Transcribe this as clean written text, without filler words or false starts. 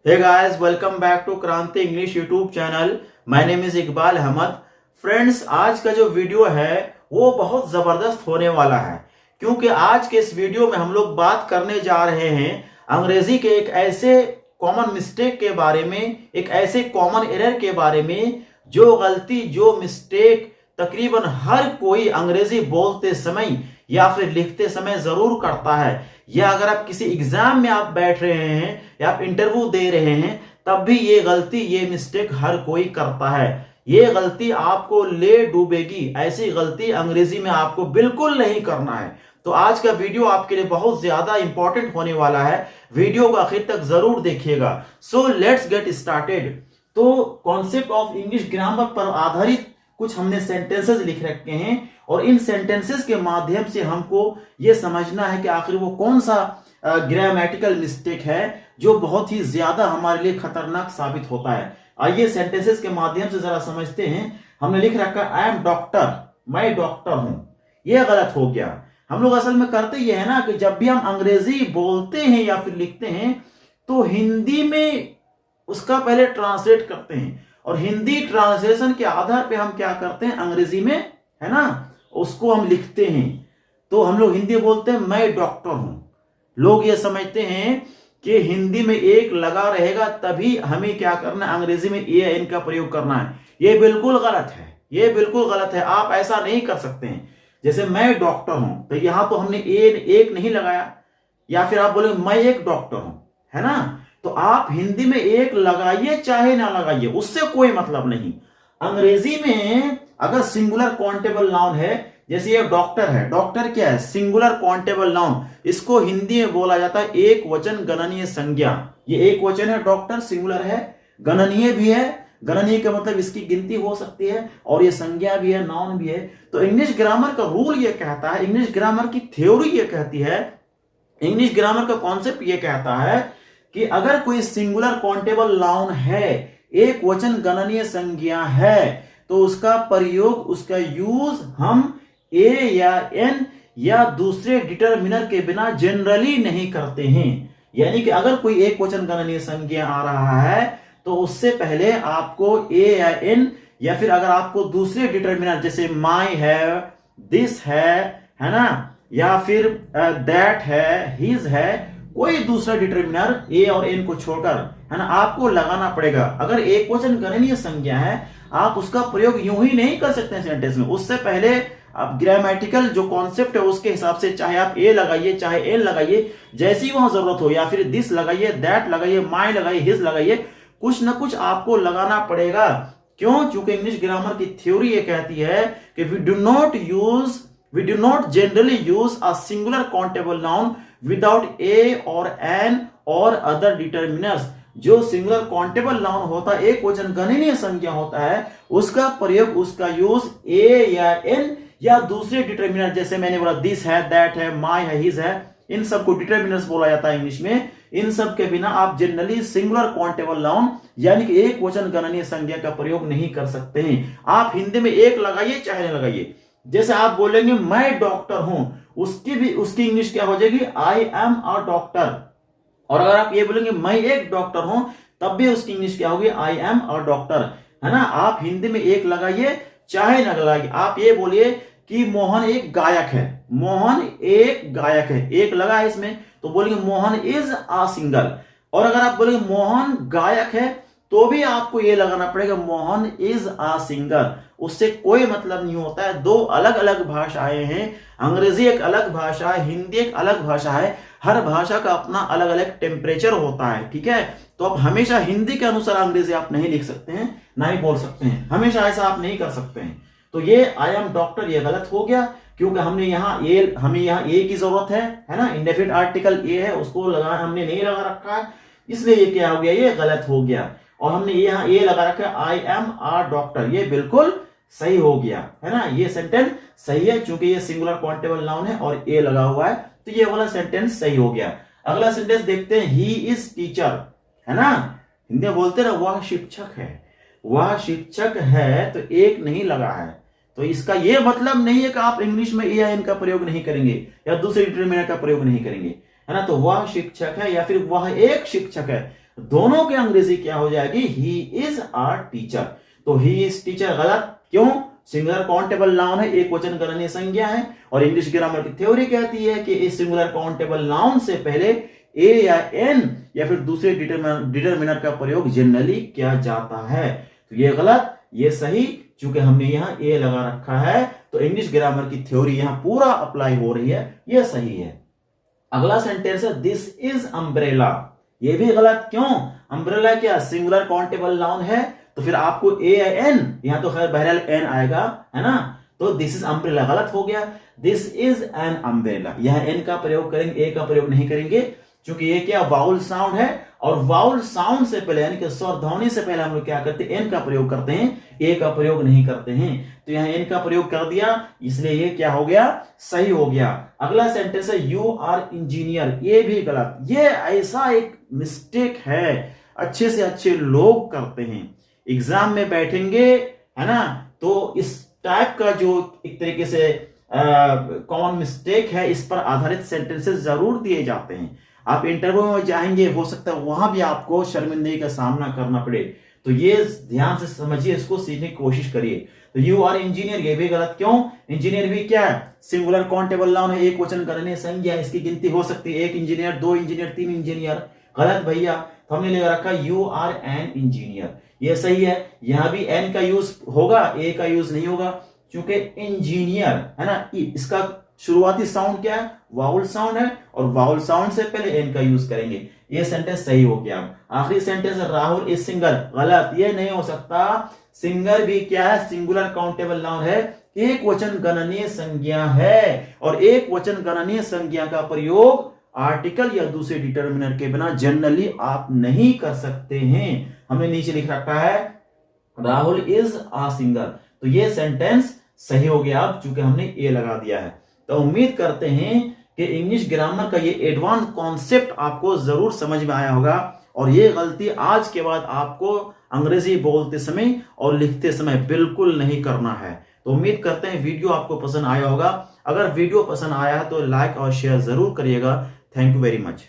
Hey guys, welcome back to Kranti English YouTube channel. My name is Iqbal Ahmad. Friends, आज का जो video है वो बहुत जबरदस्त होने वाला है, क्योंकि आज के इस वीडियो में हम लोग बात करने जा रहे हैं अंग्रेजी के एक ऐसे कॉमन मिस्टेक के बारे में, एक ऐसे कॉमन एरर के बारे में जो गलती, जो मिस्टेक तकरीबन हर कोई अंग्रेजी बोलते समय या फिर लिखते समय जरूर करता है। या अगर आप किसी एग्जाम में आप बैठ रहे हैं या आप इंटरव्यू दे रहे हैं, तब भी ये गलती, ये मिस्टेक हर कोई करता है। ये गलती आपको ले डूबेगी। ऐसी गलती अंग्रेजी में आपको बिल्कुल नहीं करना है। तो आज का वीडियो आपके लिए बहुत ज्यादा इंपॉर्टेंट होने वाला है। वीडियो को आखिर तक जरूर देखिएगा। So let's get started. तो कॉन्सेप्ट ऑफ इंग्लिश ग्रामर पर आधारित कुछ हमने सेंटेंसेस लिख रखे हैं और इन सेंटेंसेस के माध्यम से हमको यह समझना है कि आखिर वो कौन सा ग्रामेटिकल मिस्टेक है जो बहुत ही ज्यादा हमारे लिए खतरनाक साबित होता है। आइए सेंटेंसेस के माध्यम से जरा समझते हैं। हमने लिख रखा आई एम डॉक्टर, मैं डॉक्टर हूं। यह गलत हो गया। हम लोग असल में करते ये है ना कि जब भी हम अंग्रेजी बोलते हैं या फिर लिखते हैं तो हिंदी में उसका पहले ट्रांसलेट करते हैं और हिंदी ट्रांसलेशन के आधार पे हम क्या करते हैं, अंग्रेजी में, है ना, उसको हम लिखते हैं। तो हम लोग हिंदी बोलते हैं मैं डॉक्टर हूं। लोग ये समझते हैं कि हिंदी में एक लगा रहेगा तभी हमें क्या करना है, अंग्रेजी में ए एन का प्रयोग करना है। ये बिल्कुल गलत है। ये बिल्कुल गलत है। आप ऐसा नहीं कर सकते हैं। जैसे मैं डॉक्टर हूं तो यहां तो हमने एक नहीं लगाया, या फिर आप बोले मैं एक डॉक्टर हूं, है ना। तो आप हिंदी में एक लगाइए चाहे ना लगाइए, उससे कोई मतलब नहीं। अंग्रेजी में अगर सिंगुलर काउंटेबल नाउन है, जैसे ये डॉक्टर है, डॉक्टर क्या है, सिंगुलर काउंटेबल नाउन। इसको हिंदी में बोला जाता है एक वचन गणनीय संज्ञा। ये एक वचन है, डॉक्टर सिंगुलर है, गणनीय भी है। गणनीय का मतलब इसकी गिनती हो सकती है और ये संज्ञा भी है, नाउन भी है। तो इंग्लिश ग्रामर का रूल ये कहता है, इंग्लिश ग्रामर की थ्योरी ये कहती है, इंग्लिश ग्रामर का कॉन्सेप्ट ये कहता है कि अगर कोई सिंगुलर काउंटेबल नाउन है, एक वचन गणनीय संज्ञा है, तो उसका प्रयोग, उसका यूज हम ए या एन या दूसरे डिटरमिनर के बिना जनरली नहीं करते हैं। यानी कि अगर कोई एक वचन गणनीय संज्ञा आ रहा है तो उससे पहले आपको ए या एन, या फिर अगर आपको दूसरे डिटरमिनर जैसे माई है, दिस है ना, या फिर दैट है, हिज है, कोई दूसरा डिटरमिनर ए और एन को छोड़कर, है ना, आपको लगाना पड़ेगा। अगर एक वचन गणनीय संज्ञा है, आप उसका प्रयोग यूं ही नहीं कर सकते सेंटेंस में। उससे पहले आप ग्रामेटिकल जो कॉन्सेप्ट है उसके हिसाब से चाहे आप ए लगाइए चाहे एन लगाइए, जैसी वहां जरूरत हो, या फिर दिस लगाइए, दैट लगाइए, माई लगाइए, हिज लगाइए, कुछ ना कुछ आपको लगाना पड़ेगा। क्यों? क्योंकि इंग्लिश ग्रामर की थ्योरी ये कहती है कि we do not generally use a singular countable noun without a और एन और अदर डिटरमिनर्स। जो सिंगुलर काउंटेबल नाउन होता है, एक वचन गणनीय संज्ञा होता है, उसका प्रयोग, उसका यूज ए या एन या दूसरे डिटरमिनर, जैसे मैंने बोला दिस है, दैट है, माई है, हिज है, इन सबको डिटरमिनर्स बोला जाता है इंग्लिश में। इन सब के बिना आप जनरली सिंगुलर काउंटेबल नाउन यानी कि एक वचन गणनीय संज्ञा का प्रयोग नहीं कर सकते हैं। आप हिंदी में एक लगाइए चाहे नहीं लगाइए। जैसे आप बोलेंगे मैं डॉक्टर हूं, उसकी इंग्लिश क्या हो जाएगी, आई एम अ डॉक्टर। और अगर आप ये बोलेंगे मैं एक डॉक्टर हूं, तब भी उसकी इंग्लिश क्या होगी, आई एम अ डॉक्टर, है ना। आप हिंदी में एक लगाइए चाहे ना लगाइए। आप ये बोलिए कि मोहन एक गायक है, मोहन एक गायक है, एक लगा है इसमें, तो बोलेंगे मोहन इज अ सिंगर। और अगर आप बोलेंगे मोहन गायक है, तो भी आपको ये लगाना पड़ेगा मोहन इज अ सिंगर। उससे कोई मतलब नहीं होता है। दो अलग अलग भाषाएं हैं। अंग्रेजी एक अलग भाषा है, हिंदी एक अलग भाषा है। हर भाषा का अपना अलग अलग टेम्परेचर होता है, ठीक है। तो अब हमेशा हिंदी के अनुसार अंग्रेजी आप नहीं लिख सकते हैं, ना ही बोल सकते हैं। हमेशा ऐसा आप नहीं कर सकते हैं। तो ये आई एम डॉक्टर, ये गलत हो गया, क्योंकि हमें यहाँ ए की जरूरत है ना। इंडेफिनिट आर्टिकल ए है, उसको लगा, हमने नहीं लगा रखा है, इसलिए ये क्या हो गया, ये गलत हो गया। और हमने यहाँ ए लगा रखा है, आई एम अ डॉक्टर, ये बिल्कुल सही हो गया, है ना। ये सेंटेंस सही है क्योंकि ये सिंगुलर काउंटेबल नाउन है और ए लगा हुआ है, तो ये वाला सेंटेंस सही हो गया। अगला सेंटेंस देखते हैं, ही इज टीचर, है ना। हिंदी में बोलते ना वह शिक्षक है, वह शिक्षक है, तो एक नहीं लगा है। तो इसका यह मतलब नहीं है कि आप इंग्लिश में ए या एन का प्रयोग नहीं करेंगे या दूसरे डिटरमिनर का प्रयोग नहीं करेंगे, है ना। तो वह शिक्षक है या फिर वह एक शिक्षक है, दोनों के अंग्रेजी क्या हो जाएगी, ही इज आवर टीचर। तो ही इज टीचर गलत, क्यों? सिंगुलर काउंटेबल नाउन है, एक वचन गणनीय संज्ञा है, और इंग्लिश ग्रामर की थ्योरी कहती है कि इस सिंगुलर काउंटेबल नाउन से पहले ए या एन या फिर दूसरे डिटरमिनर का प्रयोग जनरली किया जाता है। तो ये गलत, ये सही, चूंकि हमने यहां ए लगा रखा है तो इंग्लिश ग्रामर की थ्योरी यहां पूरा अप्लाई हो रही है, ये सही है। अगला सेंटेंस है दिस इज अम्ब्रेला, ये भी गलत, क्यों? अम्ब्रेला क्या सिंगुलर काउंटेबल नाउन है, तो फिर आपको ए या एन, यहां तो खैर बहरहाल एन आएगा, है ना, तो दिस इज अम्ब्रेला गलत हो गया। दिस इज एन अम्ब्रेला, यहां एन का प्रयोग करेंगे, ए का प्रयोग नहीं करेंगे, क्योंकि ये क्या वाउल साउंड है, और वाउल साउंड से पहले यानी कि स्वर ध्वनि से पहले हम लोग क्या करते हैं, एन का प्रयोग करते हैं, ए का प्रयोग नहीं करते हैं। तो यहां एन का प्रयोग कर दिया, इसलिए ये क्या हो गया, सही हो गया। अगला सेंटेंस है यू आर इंजीनियर, ये भी गलत, ये ऐसा एक मिस्टेक है अच्छे से अच्छे लोग करते हैं, एग्जाम में बैठेंगे, है ना, तो इस टाइप का जो एक तरीके से कॉमन मिस्टेक है, इस पर आधारित सेंटेंसेस जरूर दिए जाते हैं। आप इंटरव्यू में जाएंगे, हो सकता है वहां भी आपको शर्मिंदगी का सामना करना पड़े, तो ये ध्यान से समझिए, इसको सीखने की कोशिश करिए। तो यू आर इंजीनियर, ये भी गलत, क्यों? इंजीनियर भी क्या है, सिंगुलर काउंटेबल नाउन है, एक वचन गणनीय संज्ञा, इसकी गिनती हो सकती है, एक इंजीनियर, दो इंजीनियर, तीन इंजीनियर, गलत भैया। तो हमने ले रखा यू आर एन इंजीनियर, ये सही है। यहां भी एन का यूज होगा, ए का यूज नहीं होगा, क्योंकि इंजीनियर है ना, इसका शुरुआती साउंड क्या है, वाउल साउंड है, और वाउल साउंड से पहले एन का यूज करेंगे। ये सेंटेंस सही हो गया। आखिरी सेंटेंस है राहुल इज सिंगर, गलत, ये नहीं हो सकता। सिंगर भी क्या है, सिंगुलर काउंटेबल नाउन है, एक वचन गणनीय संज्ञा है, और एक वचन गणनीय संज्ञा का प्रयोग आर्टिकल या दूसरे डिटरमिनर के बिना जनरली आप नहीं कर सकते हैं। हमने नीचे लिख रखा है राहुल इज आ सिंगर, तो ये सेंटेंस सही हो गया अब, चूंकि हमने ए लगा दिया है। तो उम्मीद करते हैं कि इंग्लिश ग्रामर का ये एडवांस कॉन्सेप्ट आपको जरूर समझ में आया होगा, और ये गलती आज के बाद आपको अंग्रेजी बोलते समय और लिखते समय बिल्कुल नहीं करना है। तो उम्मीद करते हैं वीडियो आपको पसंद आया होगा। अगर वीडियो पसंद आया है तो लाइक और शेयर जरूर करिएगा। Thank you very much.